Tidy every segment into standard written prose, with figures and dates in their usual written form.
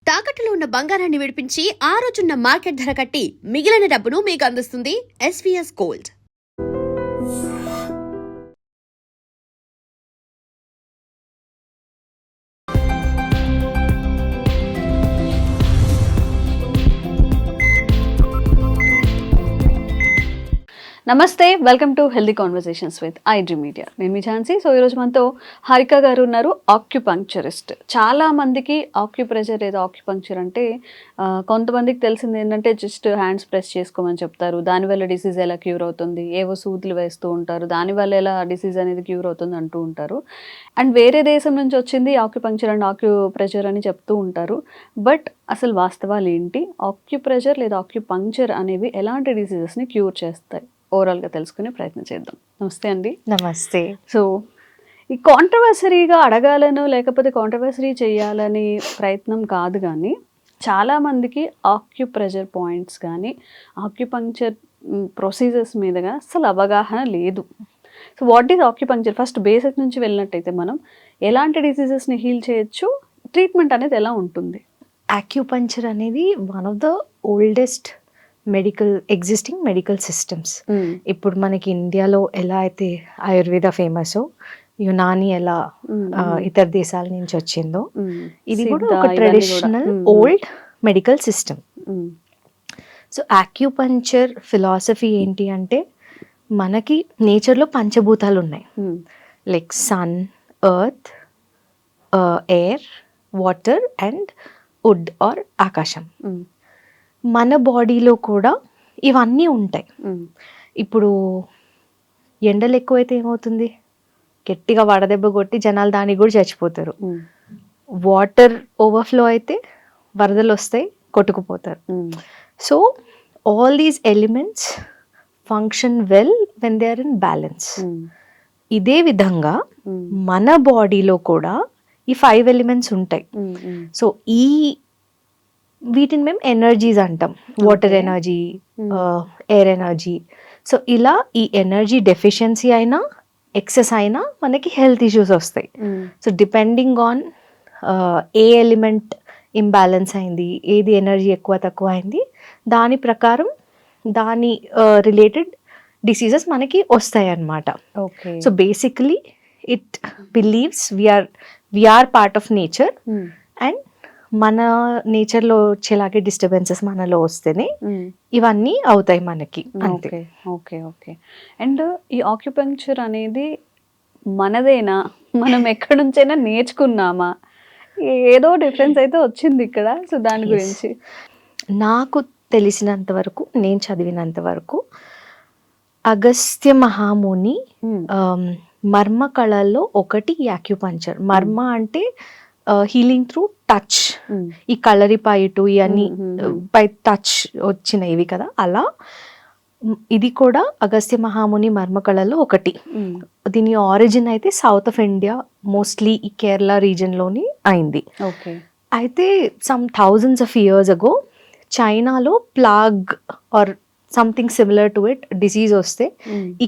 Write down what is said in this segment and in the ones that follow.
తాకట్టులో ఉన్న బంగారాన్ని విడిపించి ఆ రోజున్న మార్కెట్ ధర కట్టి మిగిలిన డబ్బును మీకు అందిస్తుంది ఎస్వీఎస్ గోల్డ్. నమస్తే, welcome to healthy conversations with iDream media. నేను మీ ఝాన్సీ. సో ఈరోజు మనతో హారిక గారు ఉన్నారు, ఆక్యుపంక్చరిస్ట్. చాలా మందికి ఆక్యుప్రెషర్ లేదా ఆక్యుపంక్చర్ అంటే కొంతమందికి తెలిసింది ఏంటంటే జస్ట్ హ్యాండ్స్ ప్రెస్ చేసుకోమని చెప్తారు, దానివల్ల డిసీజ్ ఎలా క్యూర్ అవుతుంది, ఏవో సూదులు వేస్తూ ఉంటారు, దానివల్ల ఎలా డిసీజ్ అనేది క్యూర్ అవుతుంది అంటూ ఉంటారు. అండ్ వేరే దేశం నుంచి వచ్చింది ఆక్యుపంక్చర్ అండ్ ఆక్యుప్రెషర్ అని చెప్తూ ఉంటారు. బట్ అసలు వాస్తవాలు ఏంటి, ఆక్యుప్రెషర్ లేదా ఆక్యుపంక్చర్ అనేవి ఎలాంటి డిసీజెస్ని క్యూర్ చేస్తాయి, ఓవరాల్గా తెలుసుకునే ప్రయత్నం చేద్దాం. నమస్తే అండి. నమస్తే. సో ఈ కాంట్రవర్సరీగా అడగాలను లేకపోతే కాంట్రవర్సరీ చేయాలని ప్రయత్నం కాదు, కానీ చాలామందికి ఆక్యుప్రెషర్ పాయింట్స్ కానీ ఆక్యుపంక్చర్ ప్రొసీజర్స్ మీదుగా అసలు అవగాహన లేదు. So what is acupuncture? First basic నుంచి వెళ్ళినట్టయితే మనం ఎలాంటి డిసీజెస్ని హీల్ చేయొచ్చు, ట్రీట్మెంట్ అనేది ఎలా ఉంటుంది? ఆక్యుపంక్చర్ అనేది one of the oldest existing medical systems. ఇప్పుడు మనకి ఇండియాలో ఎలా అయితే ఆయుర్వేద ఫేమస్, యునాని ఎలా ఇతర దేశాల నుంచి వచ్చిందో, ఇది కూడా ఒక traditional old medical system. So acupuncture philosophy ఏంటి అంటే, మనకి నేచర్లో పంచభూతాలు ఉన్నాయి, like sun, earth, air, water and wood or ఆకాశం. మన బాడీలో కూడా ఇవన్నీ ఉంటాయి. ఇప్పుడు ఎండలు ఎక్కువైతే ఏమవుతుంది, గట్టిగా వడదెబ్బ కొట్టి జనాలు దానికి కూడా చచ్చిపోతారు. వాటర్ ఓవర్ఫ్లో అయితే వరదలు వస్తాయి, కొట్టుకుపోతారు. So all these elements function well when they are in balance. ఇదే విధంగా మన బాడీలో కూడా ఈ 5 ఎలిమెంట్స్ ఉంటాయి. సో వీటిని మేము ఎనర్జీస్ అంటాం, water energy, air energy. So ఇలా ఈ ఎనర్జీ డెఫిషియన్సీ అయినా ఎక్సెస్ అయినా మనకి హెల్త్ ఇష్యూస్ వస్తాయి. So depending on a element imbalance అయింది, ఏది ఎనర్జీ ఎక్కువ తక్కువ అయింది, దాని ప్రకారం దాని రిలేటెడ్ డిసీజెస్ మనకి వస్తాయి అన్నమాట. So basically it believes we are part of nature, and మన నేచర్లో వచ్చేలాగే డిస్టర్బెన్సెస్ మనలో వస్తేనే ఇవన్నీ అవుతాయి మనకి. అంతే. Okay okay. అండ్ ఈ ఆక్యుపంక్చర్ అనేది మనదేనా, మనం ఎక్కడి నుంచైనా నేర్చుకున్నామా, ఏదో డిఫరెన్స్ అయితే వచ్చింది ఇక్కడ? సో దాని గురించి నాకు తెలిసినంత వరకు, నేను చదివినంత వరకు, అగస్త్య మహాముని మర్మ కళల్లో ఒకటి యాక్యుపంక్చర్. మర్మ అంటే హీలింగ్ త్రూ టచ్. ఈ కలరిపైటు ఇవన్నీ పై టచ్ వచ్చినవి కదా, అలా ఇది కూడా అగస్త్య మహాముని మర్మకళలో ఒకటి. దీని ఆరిజిన్ అయితే సౌత్ ఆఫ్ ఇండియా, మోస్ట్లీ ఈ కేరళ రీజన్లోని అయింది. అయితే some thousands of years ago చైనాలో ప్లాగ్ or something similar to it disease వస్తే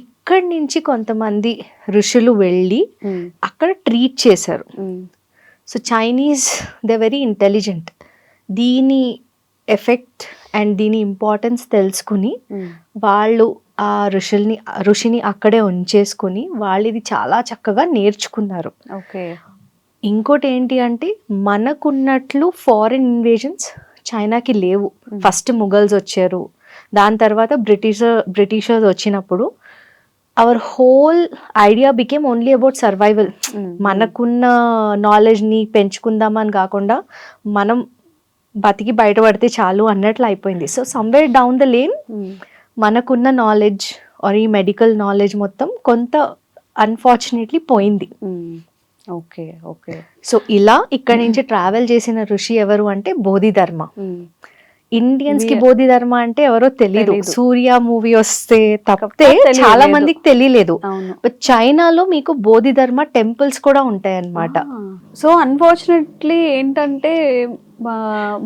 ఇక్కడి నుంచి కొంతమంది ఋషులు వెళ్ళి అక్కడ ట్రీట్ చేశారు. So Chinese they very intelligent. దీని ఎఫెక్ట్ అండ్ దీని ఇంపార్టెన్స్ తెలుసుకుని వాళ్ళు ఆ ఋషిని అక్కడే ఉంచేసుకుని వాళ్ళు ఇది చాలా చక్కగా నేర్చుకున్నారు. ఇంకోటి ఏంటి అంటే, మనకున్నట్లు ఫారిన్ ఇన్వేజన్స్ చైనాకి లేవు. ఫస్ట్ ముఘల్స్ వచ్చారు, దాని తర్వాత బ్రిటిషర్స్ వచ్చినప్పుడు our whole idea became only about survival. మనకున్న నాలెడ్జ్ని పెంచుకుందామని కాకుండా మనం బతికి బయటపడితే చాలు అన్నట్లు అయిపోయింది. So somewhere down the lane మనకున్న నాలెడ్జ్ ఆర్ ఈ మెడికల్ నాలెడ్జ్ మొత్తం కొంత అన్ఫార్చునేట్లీ పోయింది. Okay okay. సో ఇలా ఇక్కడ నుంచి ట్రావెల్ చేసిన ఋషి ఎవరు అంటే బోధిధర్మ. ఇండియన్స్ కి బోధిధర్మ అంటే ఎవరో తెలియదు. సూర్య మూవీ వస్తే తప్పితే చాలా మందికి తెలియలేదు. బట్ చైనాలో మీకు బోధిధర్మ టెంపుల్స్ కూడా ఉంటాయి అన్నమాట. సో అన్ఫార్చునేట్లీ ఏంటంటే,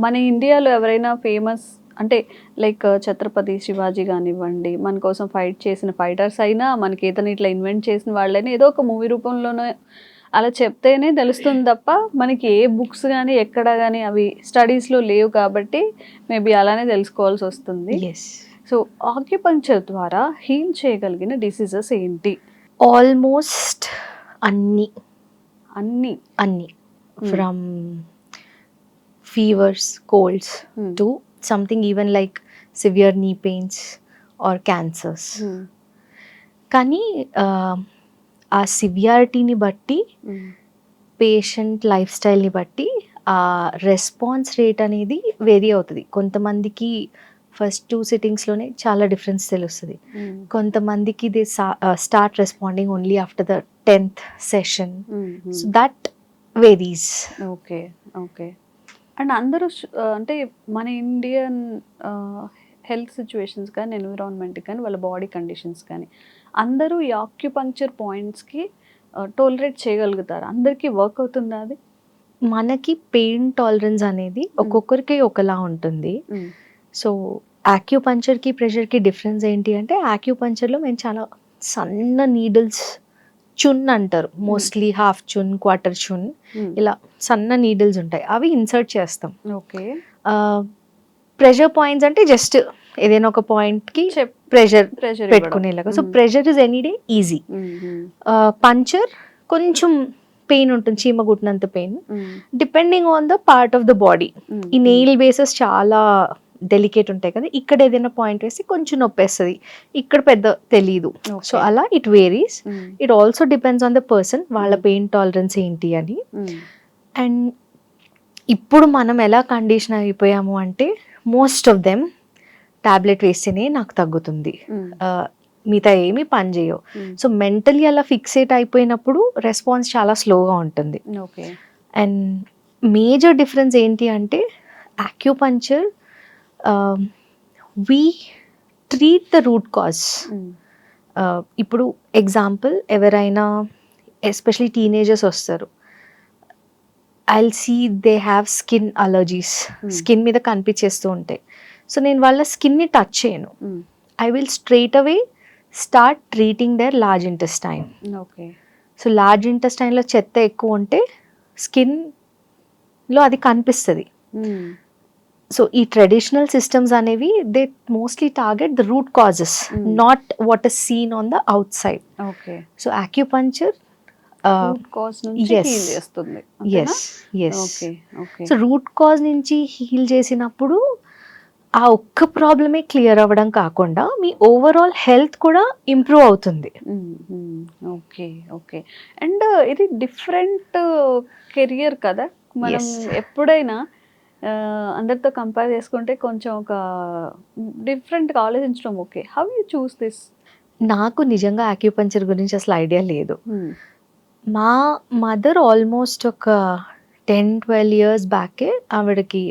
మన ఇండియాలో ఎవరైనా ఫేమస్ అంటే లైక్ ఛత్రపతి శివాజీ కానివ్వండి, మన కోసం ఫైట్ చేసిన ఫైటర్స్ అయినా, మనకి ఏదైనా ఇట్లా ఇన్వెంట్ చేసిన వాళ్ళైనా ఏదో ఒక మూవీ రూపంలోనే అలా చెప్తేనే తెలుస్తుంది తప్ప మనకి ఏ బుక్స్ కానీ ఎక్కడ కానీ అవి స్టడీస్లో లేవు కాబట్టి మేబీ అలానే తెలుసుకోవాల్సి వస్తుంది. ఎస్, సో ఆక్యుపంక్చర్ ద్వారా హీల్ చేయగలిగిన డిసీజెస్ ఏంటి? ఆల్మోస్ట్ అన్ని అన్ని అన్ని from fevers, colds to something even like severe knee pains or cancers. కానీ ఆ సివియారిటీని బట్టి, పేషెంట్ లైఫ్ స్టైల్ని బట్టి ఆ రెస్పాన్స్ రేట్ అనేది వేరీ అవుతుంది. కొంతమందికి ఫస్ట్ 2 సిట్టింగ్స్లోనే చాలా డిఫరెన్స్ తెలుస్తుంది. కొంతమందికి they start responding only after the 10th session. So that varies. Okay okay. And అందరూ అంటే మన ఇండియన్ హెల్త్ సిచ్యువేషన్స్ కానీ, ఎన్విరాన్మెంట్ కానీ, వాళ్ళ బాడీ కండిషన్స్ కానీ అందరూ ఈ ఆక్యుపంక్చర్ పాయింట్స్కి టోలరేట్ చేయగలుగుతారు. అందరికీ వర్క్ అవుతుందా అది? మనకి పెయిన్ టాలరెన్స్ అనేది ఒక్కొక్కరికి ఒకలా ఉంటుంది. సో ఆక్యుపంచర్కి, ప్రెషర్కి డిఫరెన్స్ ఏంటి అంటే, ఆక్యుపంచర్లో మేము చాలా సన్న నీడిల్స్, చున్ అంటారు mostly, half cun, quarter cun, ఇలా సన్న నీడిల్స్ ఉంటాయి, అవి ఇన్సర్ట్ చేస్తాం. ఓకే. ప్రెషర్ పాయింట్స్ అంటే జస్ట్ ఏదైనా ఒక పాయింట్కి ప్రెషర్ పెట్టుకునేలాగా. So pressure is any day easy. Puncture కొంచెం పెయిన్ ఉంటుంది, చీమ కుట్టినంత pain, depending on the part of the body. ఈ నెయిల్ బేసెస్ చాలా డెలికేట్ ఉంటాయి కదా, ఇక్కడ ఏదైనా పాయింట్ వేసి కొంచెం నొప్పేస్తుంది, ఇక్కడ పెద్ద తెలీదు. సో అలా it varies. It also depends on the person, వాళ్ళ పెయిన్ టాలరెన్స్ ఏంటి అని. అండ్ ఇప్పుడు మనం ఎలా కండిషన్ అయిపోయాము అంటే, మోస్ట్ ఆఫ్ దెమ్ టాబ్లెట్ వేస్తేనే నాకు తగ్గుతుంది, మిగతా ఏమీ పని చేయవు. సో మెంటలీ అలా ఫిక్సేట్ అయిపోయినప్పుడు రెస్పాన్స్ చాలా స్లోగా ఉంటుంది. ఓకే. అండ్ మేజర్ డిఫరెన్స్ ఏంటి అంటే, acupuncture we treat the root cause. ఇప్పుడు ఎగ్జాంపుల్, ఎవరైనా ఎస్పెషలీ టీనేజర్స్ వస్తారు, I'll see they have skin allergies, skin మీద కనిపించేస్తూ ఉంటాయి. సో నేను వాళ్ళ స్కిన్ని టచ్ చేయను, I will straight away start treating their large intestine. Okay. So large ఇంటెస్టైన్లో చెత్త ఎక్కువ ఉంటే స్కిన్లో అది కనిపిస్తుంది. సో ఈ ట్రెడిషనల్ సిస్టమ్స్ అనేవి they mostly target the root causes, not what is seen on the outside. Okay. So acupuncture cause నుంచి హీల్ చేస్తుంది. సో రూట్ కాజ్ నుంచి హీల్ చేసినప్పుడు ఆ ఒక్క ప్రాబ్లమే క్లియర్ అవ్వడం కాకుండా మీ ఓవరాల్ హెల్త్ కూడా ఇంప్రూవ్ అవుతుంది. Okay okay. అండ్ ఇది డిఫరెంట్ కెరియర్ కదా, మనం ఎప్పుడైనా అందరితో కంపేర్ చేసుకుంటే కొంచెం ఒక డిఫరెంట్గా ఆలోచించడం. Okay, how you choose this? నాకు నిజంగా ఆక్యుపంచర్ గురించి అసలు ఐడియా లేదు. మా మదర్ ఆల్మోస్ట్ ఒక 10-12 ఇయర్స్ బ్యాకే ఆవిడకి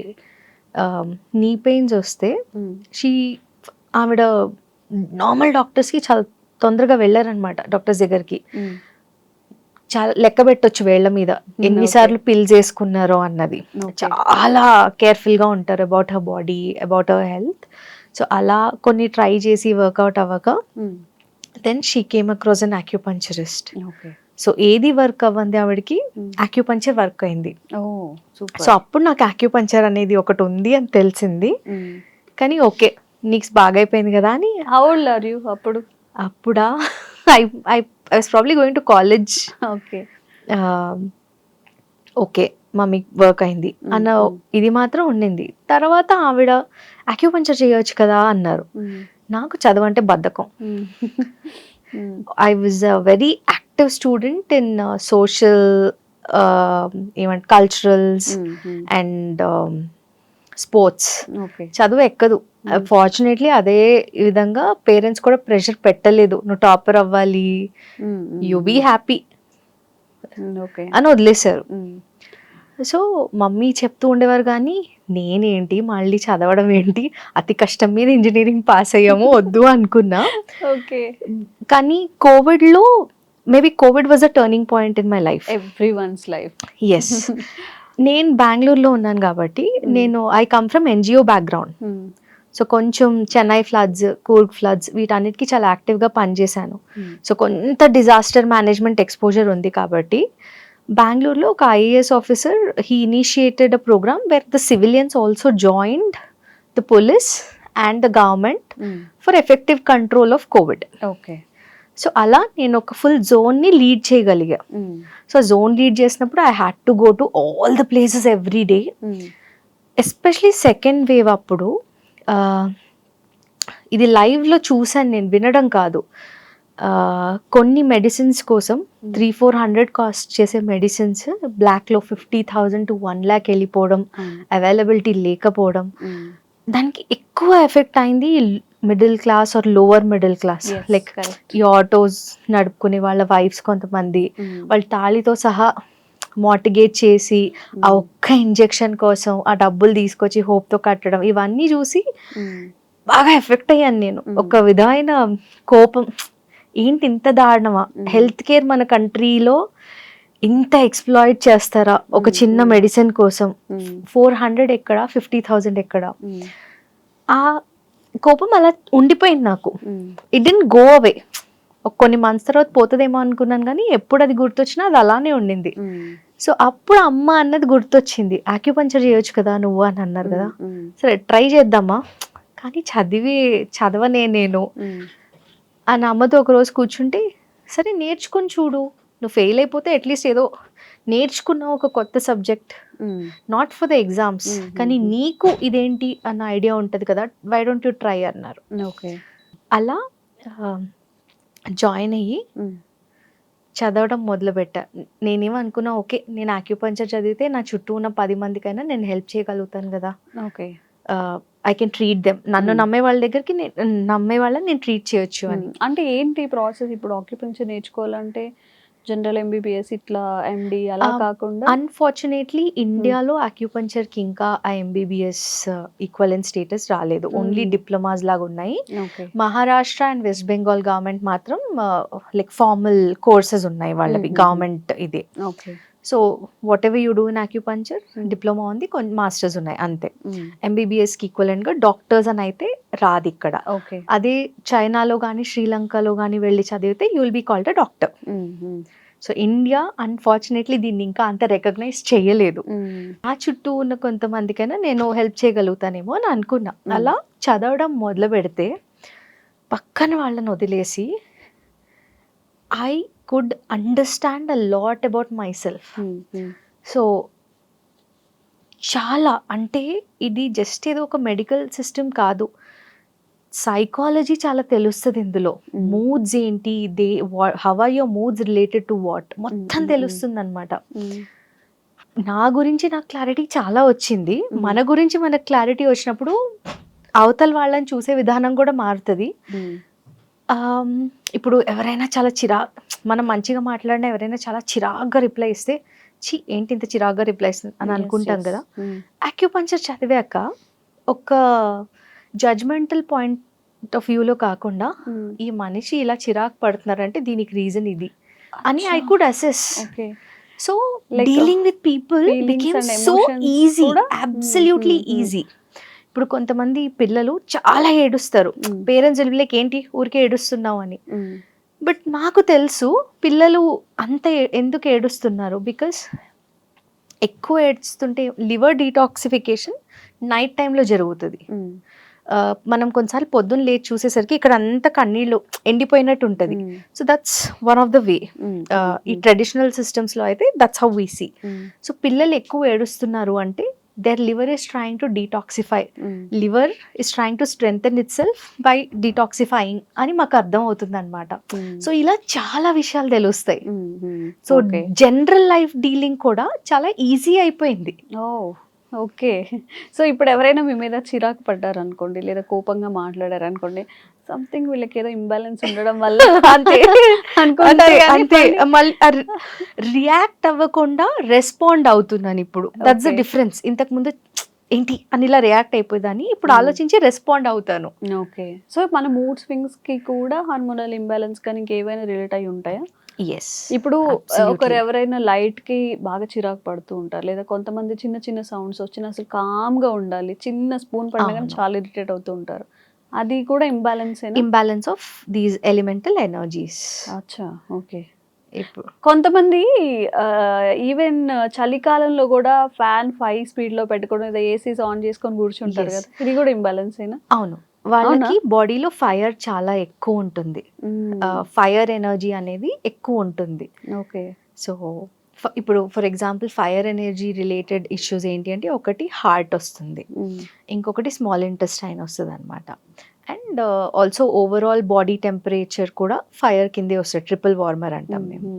నీ పెయిన్స్ వస్తే ఆవిడ నార్మల్ డాక్టర్స్కి చాలా తొందరగా వెళ్ళారనమాట, డాక్టర్స్ దగ్గరికి. చాలా లెక్క పెట్టొచ్చు వేళ్ల మీద ఎన్నిసార్లు పిల్స్ వేసుకున్నారో అన్నది. చాలా కేర్ఫుల్గా ఉంటారు about her body, about her health. So అలా కొన్ని ట్రై చేసి వర్కౌట్ అవ్వక then she came across an acupuncturist. So ఏది వర్క్ అవ్వంది ఆవిడకి, ఆక్యుపంచర్ వర్క్ అయింది. సో అప్పుడు నాకు ఆక్యుపంచర్ అనేది ఒకటి ఉంది అని తెలిసింది. కానీ ఓకే, నీకు బాగా అయిపోయింది కదా అని. హౌ ఓల్డ్ ఆర్ యు అప్పుడు? అప్పుడా I was probably going to college. Okay okay, మమ్మీకి వర్క్ అయింది అన్న ఇది మాత్రం ఉండింది. తర్వాత ఆవిడ ఆక్యుపంచర్ చేయవచ్చు కదా అన్నారు. నాకు చదువు అంటే బద్ధకం. I was a very active student in social, culturals and sports. చదువు ఎక్కదు. ఫార్చునేట్లీ అదే విధంగా పేరెంట్స్ కూడా ప్రెషర్ పెట్టలేదు, నువ్వు టాపర్ అవ్వాలి, యు బీ హ్యాపీ అని వదిలేశారు. సో మమ్మీ చెప్తూ ఉండేవారు, కానీ నేనేంటి మళ్ళీ చదవడం ఏంటి, అతి కష్టం మీద ఇంజనీరింగ్ పాస్ అయ్యాము, వద్దు అనుకున్నా. ఓకే. కానీ కోవిడ్లో maybe covid was a turning point in my life, everyone's life. Yes. నేను బెంగళూరులో ఉన్నాను కాబట్టి, నేను I come from NGO background. So కొంచెం చెన్నై ఫ్లడ్స్, కూర్గ్ ఫ్లడ్స్, వీటన్నిటికీ చాలా యాక్టివ్గా పనిచేశాను. సో కొంత డిజాస్టర్ మేనేజ్మెంట్ ఎక్స్పోజర్ ఉంది కాబట్టి బెంగళూరులో ఒక IAS officer he initiated a programme where the civilians also joined the police and the government for effective control of Covid. Okay. So అలా నేను ఒక ఫుల్ జోన్ని లీడ్ చేయగలిగా. సో జోన్ లీడ్ చేసినప్పుడు I had to go to all the places every day. Especially second wave అప్పుడు ఇది లైవ్లో చూసాను నేను, వినడం కాదు. కొన్ని మెడిసిన్స్ కోసం 300-400 కాస్ట్ చేసే మెడిసిన్స్ బ్లాక్లో 50,000 to 1 lakh వెళ్ళిపోవడం, అవైలబిలిటీ లేకపోవడం, దానికి ఎక్కువ ఎఫెక్ట్ అయింది middle class or lower middle class. Like ఈ ఆటోస్ నడుపుకునే వాళ్ళ వైఫ్స్ కొంతమంది వాళ్ళ తాళితో సహా మార్టిగేట్ చేసి ఆ ఒక్క ఇంజెక్షన్ కోసం ఆ డబ్బులు తీసుకొచ్చి హోప్తో కట్టడం, ఇవన్నీ చూసి బాగా ఎఫెక్ట్ అయ్యాను నేను. ఒక విధమైన కోపం, ఏంటి ఇంత దారుణమా, హెల్త్ కేర్ మన కంట్రీలో ఇంత ఎక్స్ప్లాయిట్ చేస్తారా ఒక చిన్న మెడిసిన్ కోసం. 400 ఎక్కడ, 50,000 ఎక్కడ. ఆ కోపం అలా ఉండిపోయింది నాకు. It didn't go away. కొన్ని మంత్స్ తర్వాత పోతుందేమో అనుకున్నాను, కానీ ఎప్పుడు అది గుర్తొచ్చినా అది అలానే ఉండింది. సో అప్పుడు అమ్మ అన్నది గుర్తొచ్చింది, ఆక్యుపంచర్ చేయొచ్చు కదా నువ్వు అని అన్నారు కదా, సరే ట్రై చేద్దామా. కానీ చదవనే నేను అని అమ్మతో ఒకరోజు కూర్చుంటే, సరే నేర్చుకొని చూడు, నువ్వు ఫెయిల్ అయిపోతే అట్లీస్ట్ ఏదో నేర్చుకున్నావు ఒక కొత్త subject, not for the exams, కానీ నీకు ఇదేంటి అన్న ఐడియా ఉంటుంది కదా, వై డోంట్ యూ ట్రై అన్నారు. ఓకే. అలా జాయిన్ అయ్యి చదవడం మొదలుపెట్టా. నేనేమనుకున్నా, ఓకే నేను ఆక్యుపంచర్ చదివితే నా చుట్టూ ఉన్న 10 మందికైనా నేను హెల్ప్ చేయగలుగుతాను కదా. Okay. I can treat them, నన్ను నమ్మే వాళ్ళ దగ్గరికి నమ్మే వాళ్ళని నేను ట్రీట్ చేయొచ్చు అని. అంటే ఏంటి ప్రాసెస్ ఇప్పుడు ఆక్యుపెన్షన్ నేర్చుకోవాలంటే? జనరల్ ఎంబీబీఎస్ ఇట్లా ఎండి అలా కాకుండా? అన్ఫార్చునేట్లీ ఇండియాలో ఆక్యుపంచర్కి ఇంకా ఆ ఎంబీబీఎస్ ఈక్వలెంట్ స్టేటస్ రాలేదు, ఓన్లీ డిప్లొమాస్ లాగా ఉన్నాయి. Maharashtra and west Bengal government మాత్రం లైక్ ఫార్మల్ కోర్సెస్ ఉన్నాయి వాళ్ళవి, గవర్నమెంట్ ఇది. So what ever you do in acupuncture, diploma ఉంది, కొన్ని మాస్టర్స్ ఉన్నాయి అంతే. ఎంబీబీఎస్కి ఈక్వలెంట్గా డాక్టర్స్ అని అయితే రాదు ఇక్కడ. అదే చైనాలో కానీ శ్రీలంకలో కానీ వెళ్ళి చదివితే you will be called a doctor. So India unfortunately దీన్ని ఇంకా అంత రికగ్నైజ్ చేయలేదు. ఆ చుట్టూ ఉన్న కొంతమందికైనా నేను హెల్ప్ చేయగలుగుతానేమో అని అనుకున్నా. అలా చదవడం మొదలు పెడితే పక్కన వాళ్ళని వదిలేసి I could understand a lot about myself. So చాలా, అంటే ఇది జస్ట్ ఏదో ఒక మెడికల్ సిస్టమ్ కాదు, సైకాలజీ చాలా తెలుస్తుంది ఇందులో. మూడ్స్ ఏంటి, how are your moods related to what, మొత్తం తెలుస్తుంది అనమాట. నా గురించి నాకు క్లారిటీ చాలా వచ్చింది. మన గురించి మనకు క్లారిటీ వచ్చినప్పుడు అవతల వాళ్ళని చూసే విధానం కూడా మారుతుంది. ఇప్పుడు ఎవరైనా చాలా మనం మంచిగా మాట్లాడినా ఎవరైనా చాలా చిరాగ్గా రిప్లై ఇస్తే, ఏంటి ఇంత చిరాగ్గా రిప్లై ఇస్తుంది అని అనుకుంటాం కదా. ఆక్యుపంచర్ చదివాక ఒక జడ్జ్మెంటల్ పాయింట్ ఆఫ్ వ్యూలో కాకుండా, ఈ మనిషి ఇలా చిరాకు పడుతున్నారంటే దీనికి రీజన్ ఇది అని I could assess. So dealing with people became so easy, absolutely easy. ఇప్పుడు కొంతమంది పిల్లలు చాలా ఏడుస్తారు, పేరెంట్స్ లైక్ ఏంటి ఊరికే ఏడుస్తున్నావు అని. బట్ నాకు తెలుసు పిల్లలు అంత ఎందుకు ఏడుస్తున్నారు, బికాస్ ఎక్కువ ఏడుస్తుంటే లివర్ డీటాక్సిఫికేషన్ నైట్ టైంలో జరుగుతుంది. మనం కొన్నిసార్లు పొద్దున్న లేచి చూసేసరికి ఇక్కడ అంతా కన్నీళ్ళు ఎండిపోయినట్టు ఉంటుంది. So that's one of the way. ఈ ట్రెడిషనల్ సిస్టమ్స్లో అయితే that's how we see. So పిల్లలు ఎక్కువ ఏడుస్తున్నారు అంటే their liver is trying to detoxify. Liver is trying to strengthen itself by detoxifying అని మాకు అర్థం అవుతుంది అనమాట. సో ఇలా చాలా విషయాలు తెలుస్తాయి. సో జనరల్ లైఫ్ డీలింగ్ కూడా చాలా ఈజీ అయిపోయింది. ఓకే. సో ఇప్పుడు ఎవరైనా మీ మీద చిరాకు పడ్డారు అనుకోండి, లేదా కోపంగా మాట్లాడారు అనుకోండి, సంథింగ్ వీళ్ళకి ఏదో ఇంబ్యాలెన్స్ ఉండడం వల్ల అంతే అంతే మళ్ళీ రియాక్ట్ అవ్వకుండా రెస్పాండ్ అవుతున్నాను ఇప్పుడు. That's the difference. ఇంతకు ముందు ఏంటి అని ఇలా రియాక్ట్ అయిపోయిందని ఇప్పుడు ఆలోచించి రెస్పాండ్ అవుతాను. ఓకే. సో మన మూడ్ స్వింగ్స్ కి కూడా హార్మోనల్ ఇంబ్యాలెన్స్ కానీ ఇంకేమైనా రిలేట్ అయి ఉంటాయా? ఇప్పుడు ఒకరు ఎవరైనా లైట్ కి బాగా చిరాకు పడుతూ ఉంటారు, లేదా కొంతమంది చిన్న చిన్న సౌండ్స్ వచ్చినా అసలు కామ్ గా ఉండాలి, చిన్న స్పూన్ పడినా కానీ చాలా ఇరిటేట్ అవుతూ ఉంటారు, అది కూడా imbalance of these elemental energies. అచ్చా, ఓకే. ఇప్పుడు కొంతమంది ఈవెన్ చలికాలంలో కూడా ఫ్యాన్ 5 స్పీడ్ లో పెట్టుకోవడం లేదా ఏసీస్ ఆన్ చేసుకొని కూర్చుంటారు Yes. కదా, ఇది కూడా ఇంబ్యాలెన్స్ అయినా? అవును, వాళ్ళకి బాడీలో ఫైర్ చాలా ఎక్కువ ఉంటుంది, ఫైర్ ఎనర్జీ అనేది ఎక్కువ ఉంటుంది. ఓకే. సో ఇప్పుడు for example fire energy related issues ఏంటి అంటే, ఒకటి హార్ట్ వస్తుంది, ఇంకొకటి స్మాల్ ఇంటెస్టైన్ వస్తుంది అనమాట. And also overall body temperature కూడా ఫైర్ కిందే వస్తుంది, ట్రిపుల్ వార్మర్ అంటాం మేము.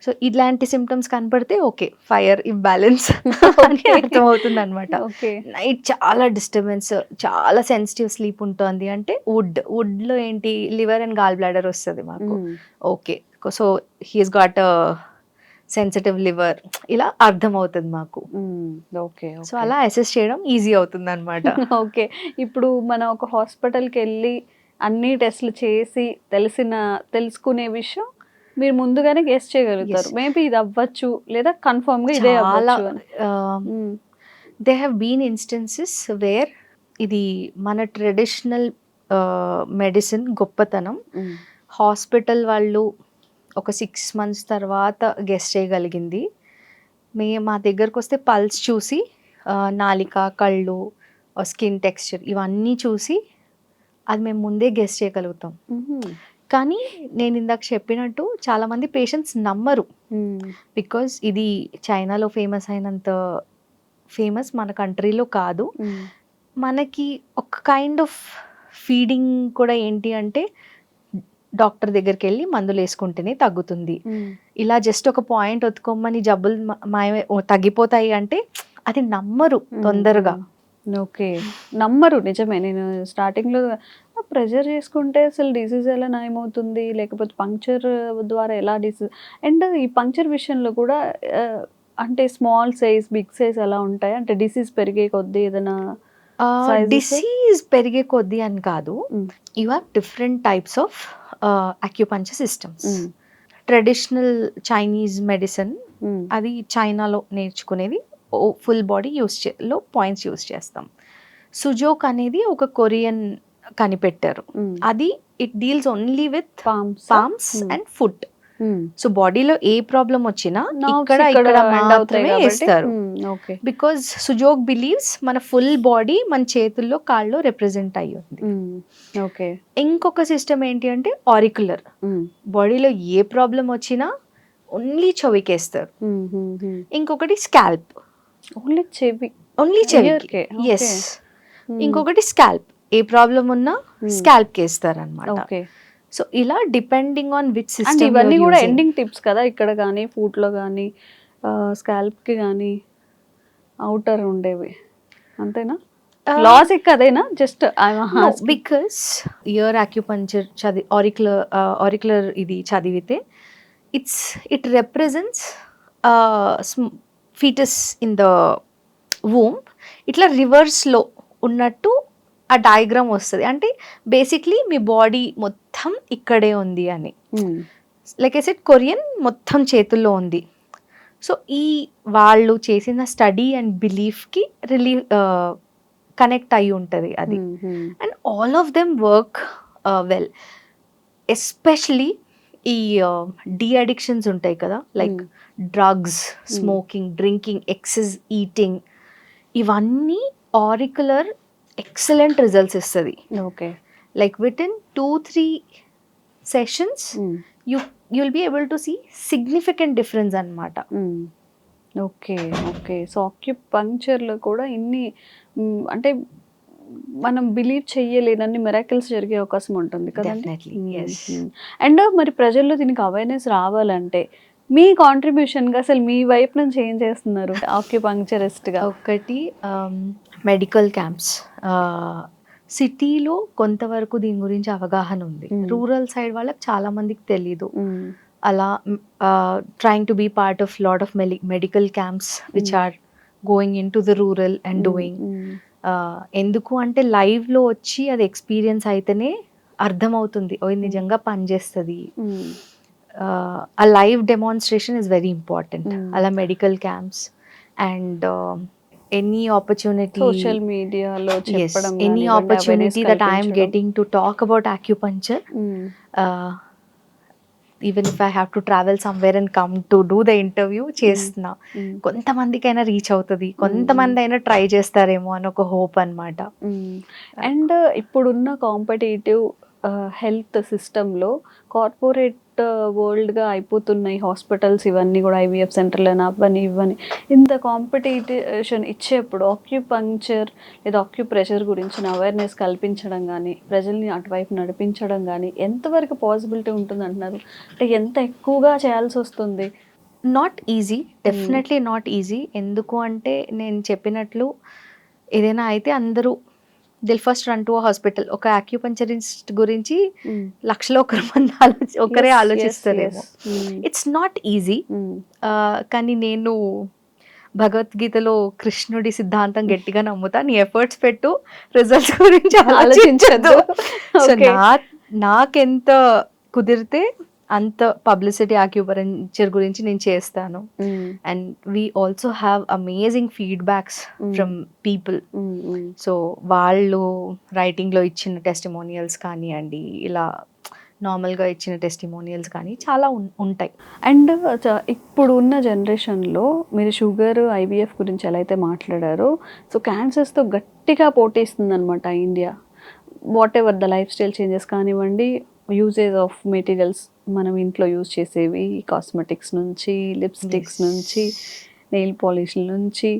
సో ఇట్లాంటి సిమ్టమ్స్ కనపడితే ఓకే, ఫైర్ ఇంబ్యాలెన్స్ అని అర్థమవుతుంది అనమాట. ఓకే. నైట్ చాలా డిస్టర్బెన్స్, చాలా సెన్సిటివ్ స్లీప్ ఉంటుంది అంటే వుడ్లో ఏంటి, లివర్ అండ్ గాల్ బ్లాడర్ వస్తుంది మాకు. Okay, so he's got sensitive liver, ఇలా అర్థమవుతుంది మాకు. ఓకే. సో అలా అసెస్ చేయడం ఈజీ అవుతుంది అనమాట. ఓకే. ఇప్పుడు మనం ఒక హాస్పిటల్కి వెళ్ళి అన్ని టెస్ట్లు చేసి తెలుసుకునే విషయం మీరు ముందుగానే గెస్ చేయగలుగుతారు. మేబీ ఇది అవ్వచ్చు లేదా కన్ఫర్మ్ గా ఇదే చాలా అవ్వచ్చు అని. They have been instances where ఇది మన ట్రెడిషనల్ మెడిసిన్ గొప్పతనం హాస్పిటల్ వాళ్ళు ఒక 6 months తర్వాత గెస్ చేయగలిగింది. మా దగ్గరకు వస్తే పల్స్ చూసి, నాలిక, కళ్ళు, స్కిన్ టెక్స్చర్ ఇవన్నీ చూసి అది మేము ముందే గెస్ చేయగలుగుతాం. కానీ నేను ఇందాక చెప్పినట్టు చాలామంది పేషెంట్స్ నమ్మరు, బికాజ్ ఇది చైనాలో ఫేమస్ అయినంత ఫేమస్ మన కంట్రీలో కాదు. మనకి ఒక కైండ్ ఆఫ్ ఫీడింగ్ కూడా ఏంటి అంటే, డాక్టర్ దగ్గరికి వెళ్ళి మందులు వేసుకుంటేనే తగ్గుతుంది, ఇలా జస్ట్ ఒక పాయింట్ ఒత్తుకోమని జబ్బులు తగ్గిపోతాయి అంటే అది నమ్మరు తొందరగా. ఓకే, నమ్మరు. నిజమే. నేను స్టార్టింగ్లో ప్రెజర్ చేసుకుంటే అసలు డిసీజ్ ఎలా నయమవుతుంది, లేకపోతే పంక్చర్ ద్వారా ఎలా డిసీజ్. అండ్ ఈ పంక్చర్ విషయంలో కూడా అంటే స్మాల్ సైజ్, బిగ్ సైజ్ అలా ఉంటాయి అంటే డిసీజ్ పెరిగే కొద్దీ ఏదైనా డిసీజ్ పెరిగే కొద్దీ అని కాదు, you have different types of acupuncture systems. Traditional Chinese medicine అది చైనాలో నేర్చుకునేది, ఫుల్ బాడీ లో పాయింట్స్ యూస్ చేస్తాం. సుజోక్ అనేది ఒక కొరియన్ కనిపెట్టారు, అది it deals only with palms and foot. So బాడీలో ఏ ప్రాబ్లం వచ్చినా ఇక్కడ మాత్రమే వేస్తారు, బికాజ్ సుజోక్ బిలీవ్స్ మన ఫుల్ బాడీ మన చేతుల్లో కాళ్ళలో రిప్రజెంట్ అయ్యి ఉంది. ఇంకొక సిస్టమ్ ఏంటి అంటే ఆరికులర్, బాడీలో ఏ ప్రాబ్లం వచ్చినా ఓన్లీ చెవికేస్తారు. ఇంకొకటి స్కాల్ప్, ఓన్లీ చెవికి. ఎస్, ఇంకొకటి స్కాల్ప్, ఏ ప్రాబ్లం ఉన్నా స్కాల్ప్ కి వేస్తారు అనమాట. సో ఇలా డిపెండింగ్ ఆన్ విచ్ సిస్టమ్. ఇవన్నీ కూడా ఎండింగ్ టిప్స్ కదా, ఇక్కడ కానీ ఫుట్ లో కానీ స్కాల్ప్ కి కానీ అవుటర్ ఉండేవి, అంతేనా? లాజిక్ అదేనా? Just because year acupuncture auricular ఇది చదివితే it represents foetus in the womb, ఇట్లా రివర్స్లో ఉన్నట్టు ఆ డయాగ్రామ్ వస్తుంది. అంటే బేసిక్లీ మీ బాడీ మొత్తం ఇక్కడే ఉంది అని. లైక్ ఐ సెడ్, కొరియన్ మొత్తం చేతుల్లో ఉంది. సో ఈ వాళ్ళు చేసిన స్టడీ అండ్ బిలీఫ్కి కనెక్ట్ అయి ఉంటుంది అది. And all of them work well. Especially ఈ డి అడిక్షన్స్ ఉంటాయి కదా, like drugs, smoking, drinking, excess eating, ఇవన్నీ ఆరికులర్ ఎక్సలెంట్ రిజల్ట్స్ ఇస్తుంది. Okay, like with in 2-3 sessions you'll be able to see significant difference అన్నమాట. Okay. So ఆక్యుపంక్చర్లో కూడా ఇన్ని అంటే మనం బిలీవ్ చెయ్యలేనన్ని మిరాకిల్స్ జరిగే అవకాశం ఉంటుంది కదండి. అండ్ మరి ప్రజల్లో దీనికి అవేర్నెస్ రావాలంటే మీ కాంట్రిబ్యూషన్గా అసలు మీ వైపు నుంచి ఏం చేస్తున్నారు ఆక్యుపంక్చరిస్ట్గా? ఒకటి మెడికల్ క్యాంప్స్. సిటీలో కొంతవరకు దీని గురించి అవగాహన ఉంది, రూరల్ సైడ్ వాళ్ళకి చాలా మందికి తెలీదు. అలా trying to be part of lot of medical camps which are going in to the rural and doing. ఎందుకు అంటే లైవ్లో వచ్చి అది ఎక్స్పీరియన్స్ అయితేనే అర్థమవుతుంది, ఓ ఇది నిజంగా పనిచేస్తుంది. ఆ live demonstration is very important. అలా medical camps and any opportunity, social media lo cheppadam, any opportunity that I am getting to talk about acupuncture, even if I have to travel somewhere and come to do the interview చేస్తున్నా. కొంతమందికైనా reach అవుతుంది, కొంతమంది అయినా try చేస్తారేమో అని ఒక hope అనమాట. And ఇప్పుడున్న competitive health సిస్టంలో కార్పొరేట్ వరల్డ్గా అయిపోతున్నాయి హాస్పిటల్స్ ఇవన్నీ కూడా, ఐవీఎఫ్ సెంటర్లు అని అవన్నీ ఇవన్నీ. ఇంత కాంపిటీషన్ ఇచ్చేప్పుడు ఆక్యుపంక్చర్ లేదా ఆక్యుప్రెషర్ గురించిన అవేర్నెస్ కల్పించడం కానీ, ప్రజల్ని అటువైపు నడిపించడం కానీ ఎంతవరకు పాసిబిలిటీ ఉంటుంది అంటున్నారు? అంటే ఎంత ఎక్కువగా చేయాల్సి వస్తుంది? Not easy, definitely not easy. ఎందుకు అంటే నేను చెప్పినట్లు ఏదైనా అయితే అందరూ they'll first run to hospital. ఒక యాక్యుపంచరిస్ట్ గురించి లక్షలో ఒకరే ఆలోచిస్తారేమో. It's not easy. కానీ నేను భగవద్గీతలో కృష్ణుడి సిద్ధాంతం గట్టిగా నమ్ముతా, నీ ఎఫర్ట్స్ పెట్టు, రిజల్ట్స్ గురించి ఆలోచించదు. సో నాకెంత కుదిరితే అంత పబ్లిసిటీ ఆక్యుపంచర్ గురించి నేను చేస్తాను. And we also have amazing feedbacks from people. So వాళ్ళు రైటింగ్లో ఇచ్చిన టెస్టిమోనియల్స్ కానివ్వండి, ఇలా నార్మల్గా ఇచ్చిన టెస్టిమోనియల్స్ కానీ చాలా ఉంటాయి. అండ్ ఇప్పుడు ఉన్న జనరేషన్లో మీరు షుగర్, ఐవీఎఫ్ గురించి ఎలా అయితే మాట్లాడారో, సో క్యాన్సర్స్తో గట్టిగా పోటీస్తుంది అనమాట India. What ever the life style changes కానివ్వండి, యూజేజ్ ఆఫ్ మెటీరియల్స్ మనం ఇంట్లో యూజ్ చేసేవి, కాస్మెటిక్స్ నుంచి, లిప్స్టిక్స్ నుంచి, నెయిల్ పాలిష్ల నుంచి,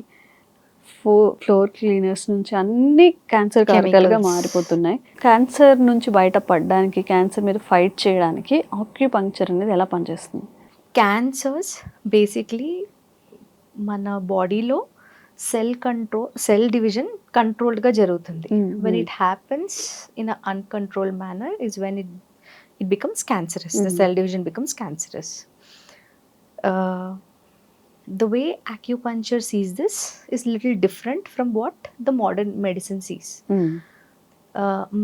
ఫ్లోర్ క్లీనర్స్ నుంచి అన్ని క్యాన్సర్ కారకాలుగా మారిపోతున్నాయి. క్యాన్సర్ నుంచి బయటపడడానికి, క్యాన్సర్ మీద ఫైట్ చేయడానికి ఆక్యుపంక్చర్ అనేది ఎలా పనిచేస్తుంది? క్యాన్సర్స్ బేసిక్లీ మన బాడీలో సెల్ డివిజన్ కంట్రోల్డ్గా జరుగుతుంది. When it happens in a uncontrolled manner is when it becomes cancerous. The cell division becomes cancerous. The way acupuncture sees this is little different from what the modern medicine sees.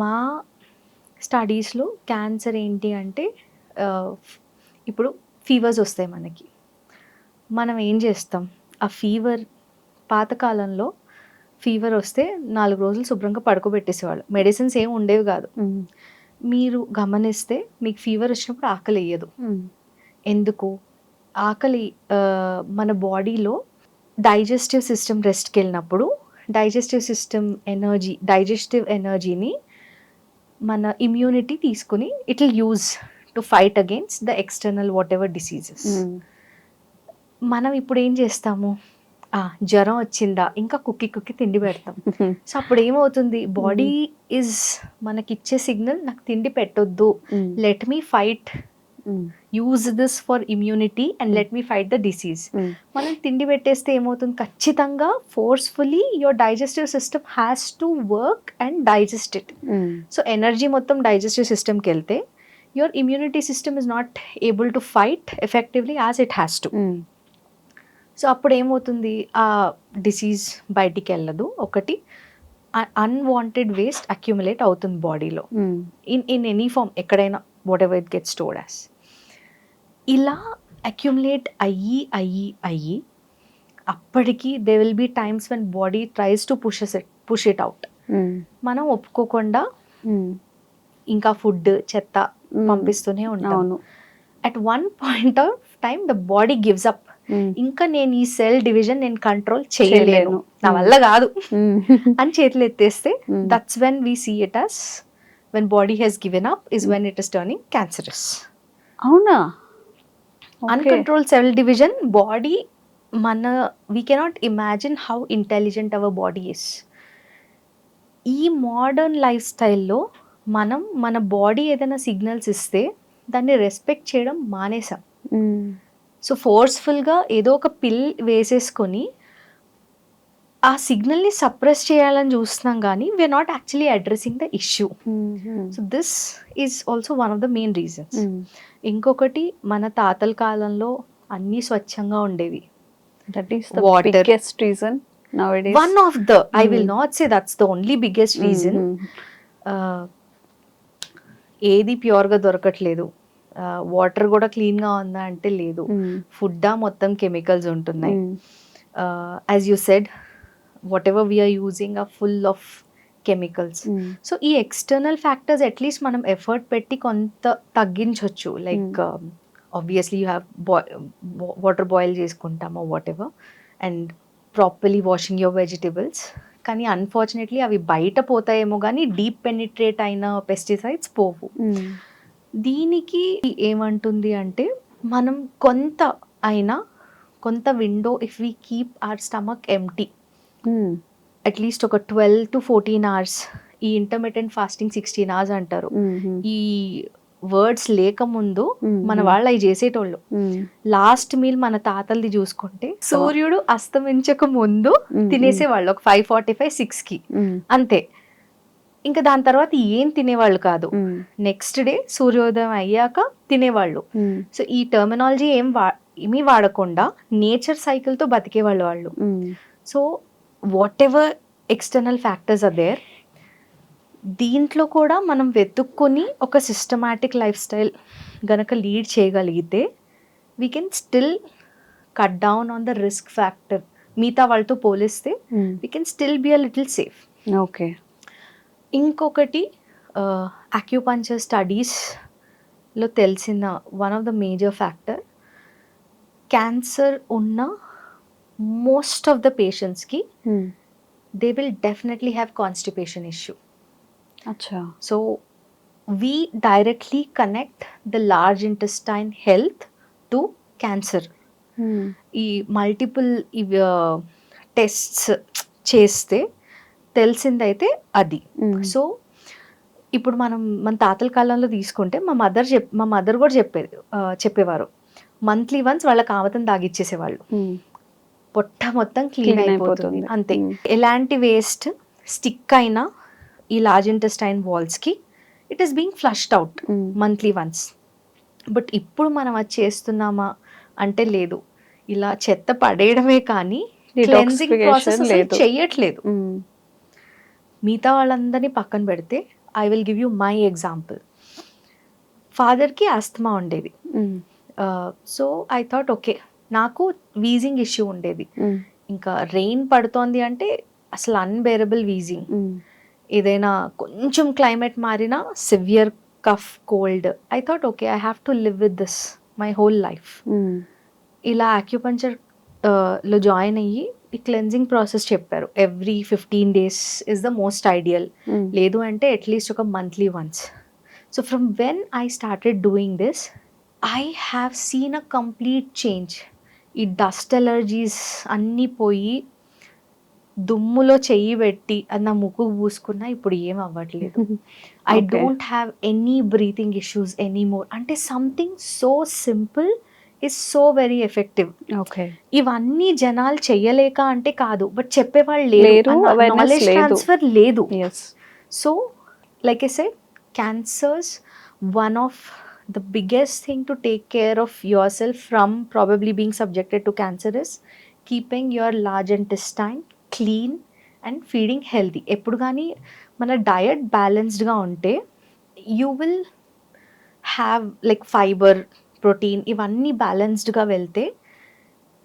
మా స్టడీస్లో cancer ఏంటి అంటే, ఇప్పుడు fevers వస్తాయి మనకి, మనం ఏం చేస్తాం, ఆ ఫీవర్ పాతకాలంలో ఫీవర్ వస్తే 4 రోజులు శుభ్రంగా పడుకోబెట్టేసేవాళ్ళు, మెడిసిన్స్ ఏమి ఉండేవి కాదు. మీరు గమనిస్తే మీకు ఫీవర్ వచ్చినప్పుడు ఆకలి వేయదు. ఎందుకు? ఆకలి మన బాడీలో డైజెస్టివ్ సిస్టమ్ రెస్ట్కి వెళ్ళినప్పుడు డైజెస్టివ్ ఎనర్జీని మన ఇమ్యూనిటీ తీసుకుని it will use to fight against the external what ever diseases. మనం ఇప్పుడు ఏం చేస్తాము, జ్వరం వచ్చిందా, ఇంకా కుక్కి తిండి పెడతాం. సో అప్పుడు ఏమవుతుంది, బాడీ ఈజ్ మనకిచ్చే సిగ్నల్, నాకు తిండి పెట్టొద్దు, let me fight, use this for immunity and let me fight the disease. మనం తిండి పెట్టేస్తే ఏమవుతుంది, ఖచ్చితంగా forcefully your digestive system has to work and digest it. So energy మొత్తం డైజెస్టివ్ సిస్టమ్కి వెళ్తే your immunity system is not able to fight effectively as it has to. So అప్పుడు ఏమవుతుంది, ఆ డిసీజ్ బయటికి వెళ్ళదు. ఒకటి, అన్వాంటెడ్ వేస్ట్ అక్యుములేట్ అవుతుంది బాడీలో ఇన్ ఎనీ ఫామ్, ఎక్కడైనా what it gets stored as. ఇలా అక్యుములేట్ అయ్యి అప్పటికి there will be times when body tries to push it out. మనం ఒప్పుకోకుండా ఇంకా ఫుడ్, చెత్త పంపిస్తూనే ఉంటాం. At one point of time the body gives up. ఇంకా నేను ఈ సెల్ డివిజన్ నేను కంట్రోల్ చేయలేను, నా వల్ల కాదు అని చేతులు ఎత్తేస్తే, that's when we see it as when body has given up is when it is turning cancerous. అవునా? Uncontrol cell division body we cannot imagine how intelligent our body is. ఈ మోడర్న్ లైఫ్ స్టైల్లో మనం మన body ఏదైనా signals ఇస్తే దాన్ని respect చేయడం మానేసాం. So ఫోర్స్ఫుల్గా ఏదో ఒక పిల్ వేసేసుకొని ఆ సిగ్నల్ని సప్రెస్ చేయాలని చూస్తున్నాం, కానీ we are not actually addressing the issue. So this is also one of the main reasons. ఇంకొకటి, మన తాతల కాలంలో అన్నీ స్వచ్ఛంగా ఉండేవి. That is the biggest reason nowadays. One of the, I will not say that's the only biggest reason. ఏది ప్యూర్గా దొరకట్లేదు, వాటర్ కూడా క్లీన్గా ఉందా అంటే లేదు, ఫుడ్ మొత్తం కెమికల్స్ ఉంటున్నాయి. As you said, whatever we are using are full of chemicals. So ఈ ఎక్స్టర్నల్ ఫ్యాక్టర్స్ అట్లీస్ట్ మనం ఎఫర్ట్ పెట్టి కొంత తగ్గించవచ్చు. Like obviously you have water boil చేసుకుంటామో whatever and properly washing your vegetables. కానీ unfortunately అవి బయట పోతాయేమో కానీ డీప్ పెనిట్రేట్ అయిన పెస్టిసైడ్స్ పోవు. దీనికి ఏమంటుంది అంటే మనం కొంత window if we keep our stomach empty at least ఒక 12 to 14 hours. ఈ ఇంటర్మిటెంట్ ఫాస్టింగ్ 16 hours అంటారు. ఈ వర్డ్స్ లేకముందు మన వాళ్ళు అవి చేసేటోళ్ళు. లాస్ట్ మీల్ మన తాతలది చూసుకుంటే సూర్యుడు అస్తమించక ముందు తినేసేవాళ్ళు ఒక 5:45, 6కి అంతే. ఇంకా దాని తర్వాత ఏం తినేవాళ్ళు కాదు. నెక్స్ట్ డే సూర్యోదయం అయ్యాక తినేవాళ్ళు. సో ఈ టర్మినాలజీ ఏమీ వాడకుండా నేచర్ సైకిల్తో బతికేవాళ్ళు వాళ్ళు. So whatever external factors are there, దీంట్లో కూడా మనం వెతుక్కొని ఒక సిస్టమాటిక్ లైఫ్ స్టైల్ గనక లీడ్ చేయగలిగితే we can still cut down on the risk factor. మిగతా వాళ్ళతో పోలిస్తే we can still be a little safe. Okay. ఇంకొకటి అక్యుపంచర్ స్టడీస్లో తెలిసిన one of the major factor, cancer ఉన్న మోస్ట్ ఆఫ్ ద పేషెంట్స్కి they will definitely have constipation issue. అచ్చా. So we directly connect the large intestine health to cancer. ఈ multiple tests చేస్తే తెలిసిందైతే అది. So ఇప్పుడు మన తాతల కాలంలో తీసుకుంటే మా మదర్ కూడా చెప్పేవారు మంత్లీ వన్స్ వాళ్ళకి ఆవతం తాగిచ్చేసేవాళ్ళు. పొట్ట మొత్తం క్లీన్ అయిపోతుంది అంతే. ఎలాంటి వేస్ట్ స్టిక్ అయినా ఈ లార్జ్ ఇంటెస్టైన్ వాల్స్కి it is being flushed out monthly once. But ఇప్పుడు మనం అది చేస్తున్నామా అంటే లేదు. ఇలా చెత్త పడేయడమే కానీ క్లెన్జింగ్ ప్రాసెస్ చెయ్యట్లేదు. మిగతా వాళ్ళందరినీ పక్కన పెడితే I will give you my example. ఫాదర్కి ఆస్తమా ఉండేది. సో ఐ థాట్ ఓకే, నాకు వీజింగ్ ఇష్యూ ఉండేది. ఇంకా రెయిన్ పడుతోంది అంటే అసలు అన్బేరబుల్ వీజింగ్. ఏదైనా కొంచెం క్లైమేట్ మారినా severe cough, cold. I thought okay, I have to live with this my whole life. ఇలా అక్యుపంచర్ లో జాయిన్ అయ్యి ఈ క్లెన్జింగ్ ప్రాసెస్ చెప్పారు. Every 15 days is the most ideal. లేదు అంటే అట్లీస్ట్ ఒక monthly once. So from when I started doing this I have seen a complete change. ఈ dust allergies అన్నీ పోయి దుమ్ములో చెయ్యి పెట్టి అది నా ముక్కు పూసుకున్నా ఇప్పుడు ఏం అవ్వట్లేదు. I don't have any breathing issues anymore. అంటే something so simple is so very effective. Okay. ఇవన్నీ జనాలు చెయ్యలేక అంటే కాదు, బట్ చెప్పేవాళ్ళు లేరు, నాలెడ్జ్ ట్రాన్స్ఫర్ లేదు. So like I said, cancers, one of the biggest thing to take care of yourself from probably being subjected to cancer is keeping your large intestine clean and feeding healthy. ఎప్పుడు కానీ మన diet బ్యాలెన్స్డ్గా ఉంటే you will have like fibre, protein, ఇవన్నీ బ్యాలెన్స్డ్గా వెళ్తే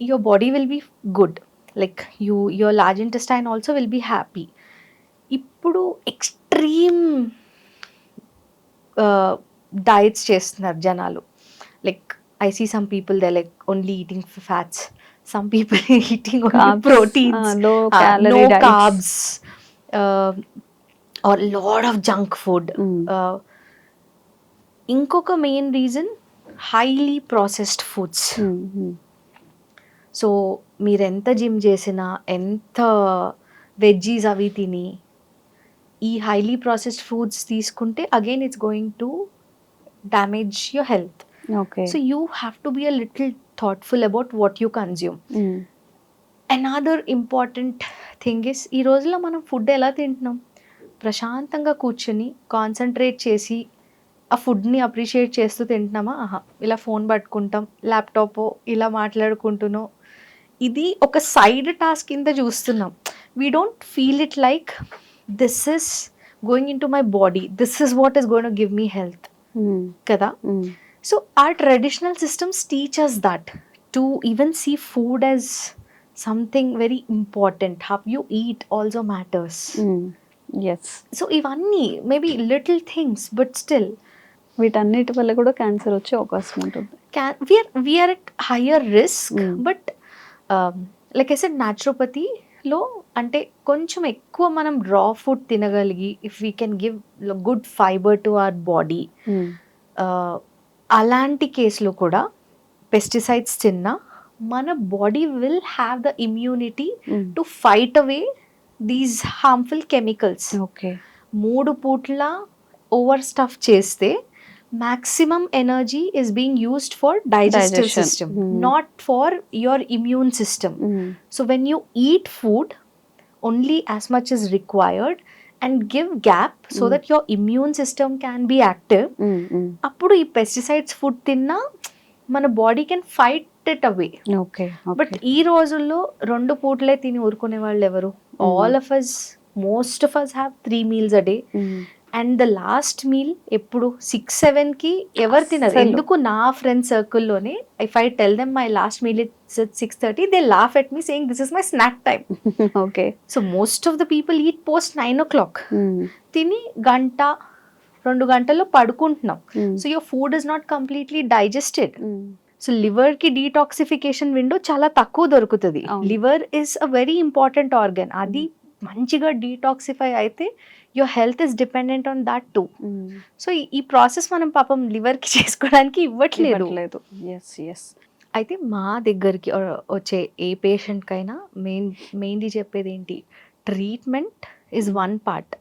your body will be good. Like your large intestine also will be happy. ఇప్పుడు extreme diets చేస్తున్నారు జనాలు. Like I see some people they like only eating fats, some people eating proteins, no carbs, or lot of junk food. ఇంకొక main reason highly processed foods. So మీరు ఎంత gym చేసినా, ఎంత veggies అవి తిని ఈ హైలీ ప్రాసెస్డ్ ఫుడ్స్ తీసుకుంటే again it's going to damage your health. So you have to be a little thoughtful about what you consume. Another important thing is, ఈ రోజుల్లో మనం ఫుడ్ ఎలా తింటున్నాం? ప్రశాంతంగా కూర్చొని కాన్సన్ట్రేట్ చేసి ఆ ఫుడ్ని అప్రిషియేట్ చేస్తూ తింటున్నామా? ఇలా ఫోన్ పట్టుకుంటాం, ల్యాప్టాప్ ఇలా మాట్లాడుకుంటున్నాం. ఇది ఒక సైడ్ టాస్క్ కింద చూస్తున్నాం. We don't feel it like this is going in to my body, this is what is going to give me health కదా. So our traditional systems teach us that to even see food as something very important. How you eat also matters. Yes. So ivanni maybe little things, but still వీటన్నిటి వల్ల కూడా cancer వచ్చే అవకాశం ఉంటుంది. we are at higher risk, but like I said, naturopathyలో అంటే కొంచెం ఎక్కువ మనం రా ఫుడ్ తినగలిగి if we can give good fibre to our body, అలాంటి కేసులో కూడా పెస్టిసైడ్స్ తిన్నా మన body will have the immunity to fight away these harmful chemicals. Okay, 3 పూట్ల ఓవర్ స్టఫ్ చేస్తే maximum energy is being used for digestive Digestion. system, not for your immune system. So when you eat food only as much as required and give gap so that your immune system can be active, appudu ee pesticides food tinna mana body can fight it away. Okay, But ee రోజుల్లో 2 పూట్లే తిని ఊరుకునే వాళ్ళు ఎవరు? All of us, most of us have 3 meals a day. And the last meal ఎప్పుడు 6-7కి ఎవరు తినరు. ఎందుకు నా ఫ్రెండ్ సర్కిల్లోనే if I tell them my last meal it's 6:30, they laugh at me saying this is my snack time. Okay, so most of the people eat post 9 o'clock. తిని 1-2 గంటల్లో పడుకుంటున్నాం. So your food is not completely digested. So లివర్కి detoxification window చాలా తక్కువ దొరుకుతుంది. Liver is a very important organ. అది మంచిగా detoxify అయితే your health is dependent on that two. So ఈ ప్రాసెస్ మనం పాపం లివర్కి చేసుకోవడానికి ఇవ్వట్లేదు. అయితే మా దగ్గరికి వచ్చే ఏ పేషెంట్కైనా మెయిన్లీ చెప్పేది ఏంటి, ట్రీట్మెంట్ ఈజ్ వన్ పార్ట్.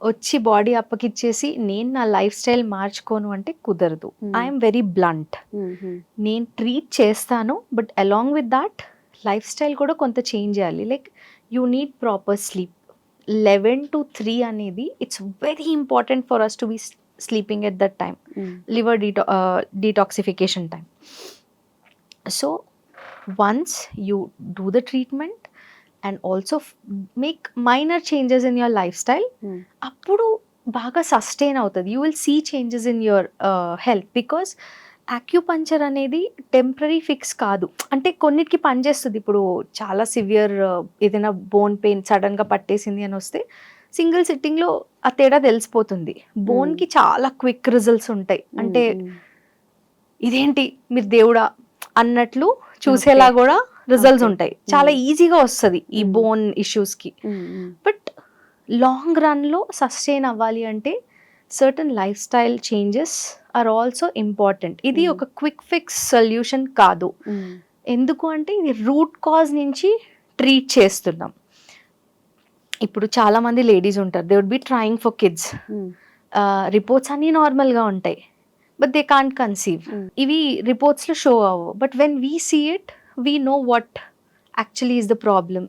వచ్చి బాడీ అప్పకిచ్చేసి నేను నా లైఫ్ స్టైల్ మార్చుకోను అంటే కుదరదు. I'm very blunt. నేను ట్రీట్ చేస్తాను, but along with that life style కూడా కొంత చేంజ్ చేయాలి. Like you need proper sleep. 11 to 3 అనేది it's very important for us to be sleeping at that time, liver detoxification time. So once you do the treatment and also make minor changes in your lifestyle, అప్పుడు బాగా sustain అవుతుంది. You will see changes in your health. Because acupuncture అనేది temporary fix కాదు. అంటే కొన్నిటికి పనిచేస్తుంది. ఇప్పుడు చాలా సివియర్ ఏదైనా బోన్ పెయిన్ సడన్గా పట్టేసింది అని వస్తే సింగిల్ సిట్టింగ్లో ఆ తేడా తెలిసిపోతుంది. బోన్కి చాలా క్విక్ రిజల్ట్స్ ఉంటాయి. అంటే ఇదేంటి మీరు దేవుడా అన్నట్లు చూసేలా కూడా రిజల్ట్స్ ఉంటాయి. చాలా ఈజీగా వస్తుంది ఈ బోన్ ఇష్యూస్కి. బట్ లాంగ్ రన్లో సస్టైన్ అవ్వాలి అంటే certain life style changes are also important. ఇది ఒక క్విక్ ఫిక్స్ సొల్యూషన్ కాదు. ఎందుకు అంటే ఇది రూట్ కాజ్ నుంచి ట్రీట్ చేస్తున్నాం. ఇప్పుడు చాలా మంది లేడీస్ ఉంటారు, they would be trying for kids. Reports అన్నీ నార్మల్గా ఉంటాయి, బట్ దే కాంట్ కన్సీవ్. ఇవి రిపోర్ట్స్లో షో అవ్వవు. But when we see it, we know what actually is the problem.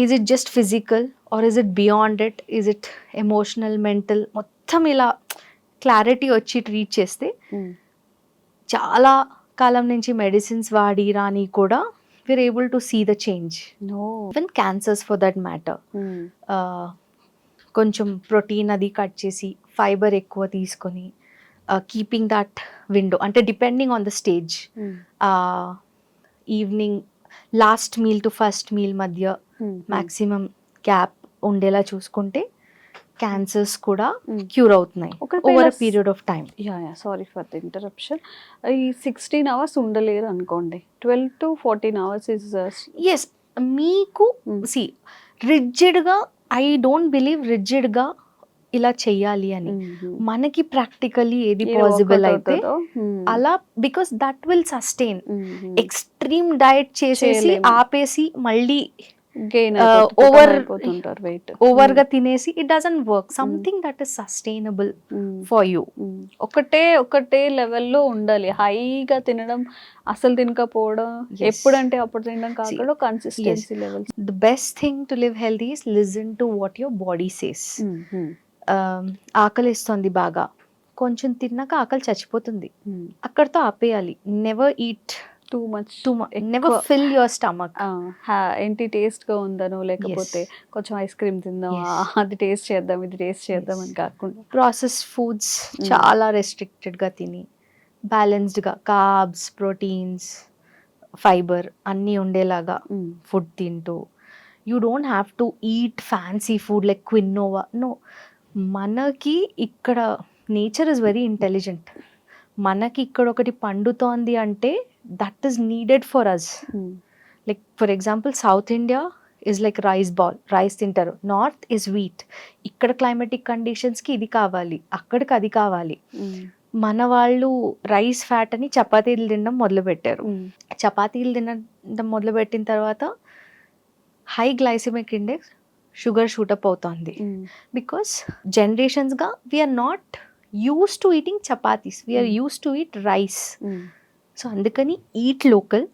Is it just physical or is it beyond it? Is it emotional, mental? మొత్తం ఇలా clarity వచ్చి treat చేస్తే చాలా కాలం నుంచి medicines వాడి రాని కూడా we're able to see the change. Even cancers for that matter. కొంచెం ప్రోటీన్ అది కట్ చేసి ఫైబర్ ఎక్కువ తీసుకొని కీపింగ్ దట్ విండో, అంటే depending on the stage, evening last meal to first meal మధ్య మ్యాక్సిమం గ్యాప్ ఉండేలా చూసుకుంటే క్యాన్సర్స్ కూడా క్యూర్ అవుతున్నాయి over period of time. Sorry for the interruption. ఈ 16 hours ఉండలేరు అనుకోండి, 12 to 14 hours ఇస్ ఎస్. మీకు సి రిజిడ్గా, ఐ డోంట్ బిలీవ్ రిజిడ్గా ఇలా చెయ్యాలి అని. మనకి ప్రాక్టికల్లీ ఏది పాసిబుల్ అయితే అలా, because that will sustain. Extreme diet చేసేసి ఆపేసి మళ్ళీ ఓవర్ గా తినేసి it doesn't work. Something that is sustainable for you. ఒకటే లెవెల్లో ఉండాలి. హైగా తినడం, అసలు తినకపోవడం, ఎప్పుడంటే అప్పుడు తినడం కాకుండా consistency level. The best thing to live healthy is listen to what your body says. ఆకలి ఇస్తుంది బాగా, కొంచెం తిన్నాక ఆకలి చచ్చిపోతుంది, అక్కడతో ఆపేయాలి. Never eat too much, never fill your stomach. ఏంటి టేస్ట్ గా ఉందనో, లేకపోతే కొంచెం ఐస్ క్రీమ్ తిందాం, అది టేస్ట్ చేద్దాం, ఇది టేస్ట్ చేద్దాం అని కాకుండా ప్రాసెస్ ఫుడ్స్ చాలా రెస్ట్రిక్టెడ్ గా తిని బ్యాలెన్స్డ్ గా కార్బ్స్, ప్రోటీన్స్, ఫైబర్ అన్నీ ఉండేలాగా ఫుడ్ తింటూ, you don't have to eat fancy food like quinoa. No, మనకి ఇక్కడ నేచర్ ఇస్ వెరీ ఇంటెలిజెంట్. మనకి ఇక్కడ ఒకటి పండుతోంది అంటే that is needed for us. Like for example South India is like rice bowl, rice తింటారు. North is wheat. ఇక్కడ climatic కండిషన్స్కి ఇది కావాలి, అక్కడికి అది కావాలి. మన వాళ్ళు రైస్ ఫ్యాట్ అని చపాతీలు తినడం మొదలుపెట్టారు. చపాతీలు తినడం మొదలుపెట్టిన తర్వాత high glycemic index, sugar shoot up అవుతుంది. బికాస్ జనరేషన్స్గా we are not use to eating chapatis, we are use to eat rice. So అందుకని ఈట్ లోకల్,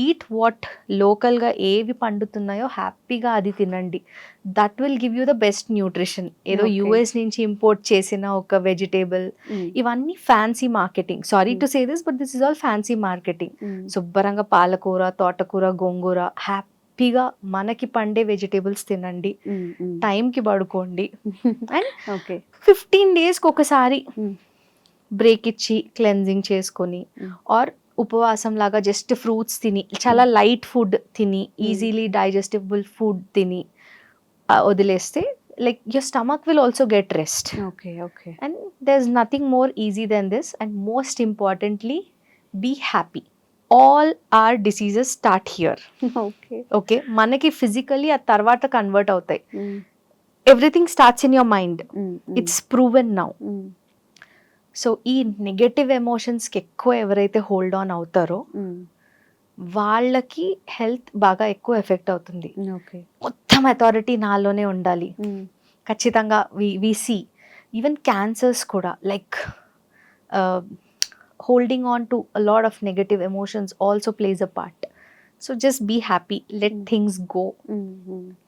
ఈట్ వాట్ లోకల్గా ఏవి పండుతున్నాయో హ్యాపీగా అది తినండి. That will give you the best nutrition. ఏదో యుఎస్ నుంచి ఇంపోర్ట్ చేసిన ఒక వెజిటేబుల్, ఇవన్నీ fancy marketing. Sorry to say this, but this is all fancy marketing. శుభ్రంగా పాలకూర, తోటకూర, గోంగూర, హ్యాపీగా మనకి పండే వెజిటేబుల్స్ తినండి, టైంకి పడుకోండి. అండ్ 15 daysకి ఒకసారి బ్రేక్ ఇచ్చి క్లెన్జింగ్ చేసుకొని, ఆర్ ఉపవాసం లాగా జస్ట్ ఫ్రూట్స్ తిని, చాలా లైట్ ఫుడ్ తిని, ఈజీలీ డైజెస్టిబుల్ ఫుడ్ తిని వదిలేస్తే like your stomach will also get rest. And there is nothing more easy then this. And most importantly be happy. All our diseases start here. Okay, మనకి physically ఆ తర్వాత convert అవుతాయి. Everything starts in your mind. It's proven now. So ఈ negative ఎమోషన్స్కి ఎక్కువ ఎవరైతే hold on అవుతారో వాళ్ళకి హెల్త్ బాగా ఎక్కువ ఎఫెక్ట్ అవుతుంది. మొత్తం అథారిటీ నాలోనే ఉండాలి ఖచ్చితంగా. వి సీ ఈవెన్ క్యాన్సర్స్ కూడా like holding on to a lot of negative emotions also plays a part. So just be happy, let things go,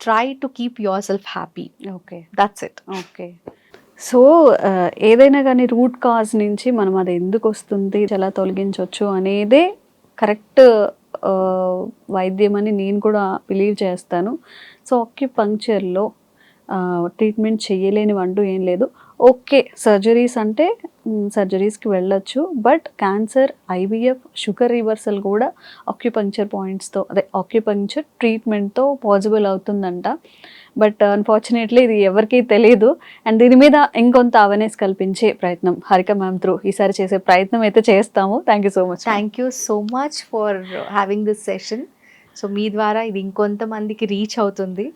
try to keep yourself happy. That's it. So ఏదైనా కానీ route cause నుంచి మనం అది ఎందుకు వస్తుంది, ఎలా తొలగించవచ్చు అనేదే కరెక్ట్ వైద్యం అని నేను కూడా బిలీవ్ చేస్తాను. సో ఆక్యుపంక్చర్లో ట్రీట్మెంట్ చేయలేనివంటూ ఏం లేదు. ఓకే, సర్జరీస్ అంటే సర్జరీస్కి వెళ్ళొచ్చు, but cancer, IVF, sugar reversal కూడా ఆక్యుపంక్చర్ పాయింట్స్తో, అదే ఆక్యుపంక్చర్ ట్రీట్మెంట్తో పాసిబుల్ అవుతుందంట. బట్ అన్ఫార్చునేట్లీ ఇది ఎవరికీ తెలియదు. అండ్ దీని మీద ఇంకొంత అవేర్నెస్ కల్పించే ప్రయత్నం హారిక మ్యామ్ త్రూ ఈసారి చేసే ప్రయత్నం అయితే చేస్తాము. Thank you so much. Thank you so much for having this session. So మీ ద్వారా ఇది ఇంకొంతమందికి రీచ్ అవుతుంది.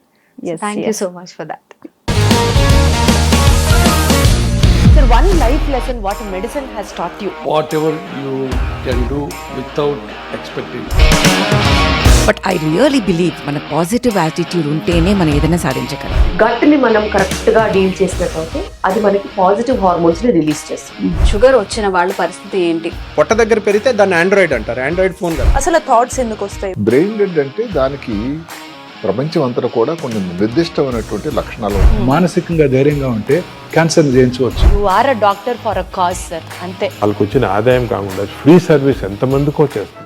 Thank you so much for that. Sir, one life lesson what medicine has taught you. Whatever you can do without expecting. But I really believe మన positive attitude ఉంటేనే మనం ఏదైనా సాధించగలం. గట్ని మనం కరెక్ట్గా డీల్ చేసినట్లయితే అది మనకి పాజిటివ్ హార్మోన్స్ని రిలీజ్ చేస్తుంది. షుగర్ వచ్చిన వాళ్ళ పరిస్థితి ఏంటి? పొట్ట దగ్గర పెరిగితే దాన్ని ఆండ్రాయిడ్ అంటారు, ఆండ్రాయిడ్ ఫోన్ కదా. అసలు థాట్స్ ఎందుకు వస్తాయి? బ్రెయిన్ డెడ్ అంటే దానికి ప్రపంచం అంతా కూడా కొన్ని నిర్దిష్టమైనటువంటి లక్షణాలు ఉన్నాయి. మానసికంగా ధైర్యంగా ఉంటే క్యాన్సర్ జయించవచ్చు. You are a doctor for a cause sir, అంతే. వాళ్ళకి వచ్చిన ఆదాయం కాకుండా ఫ్రీ సర్వీస్ ఎంతమందికో చేస్తుంది.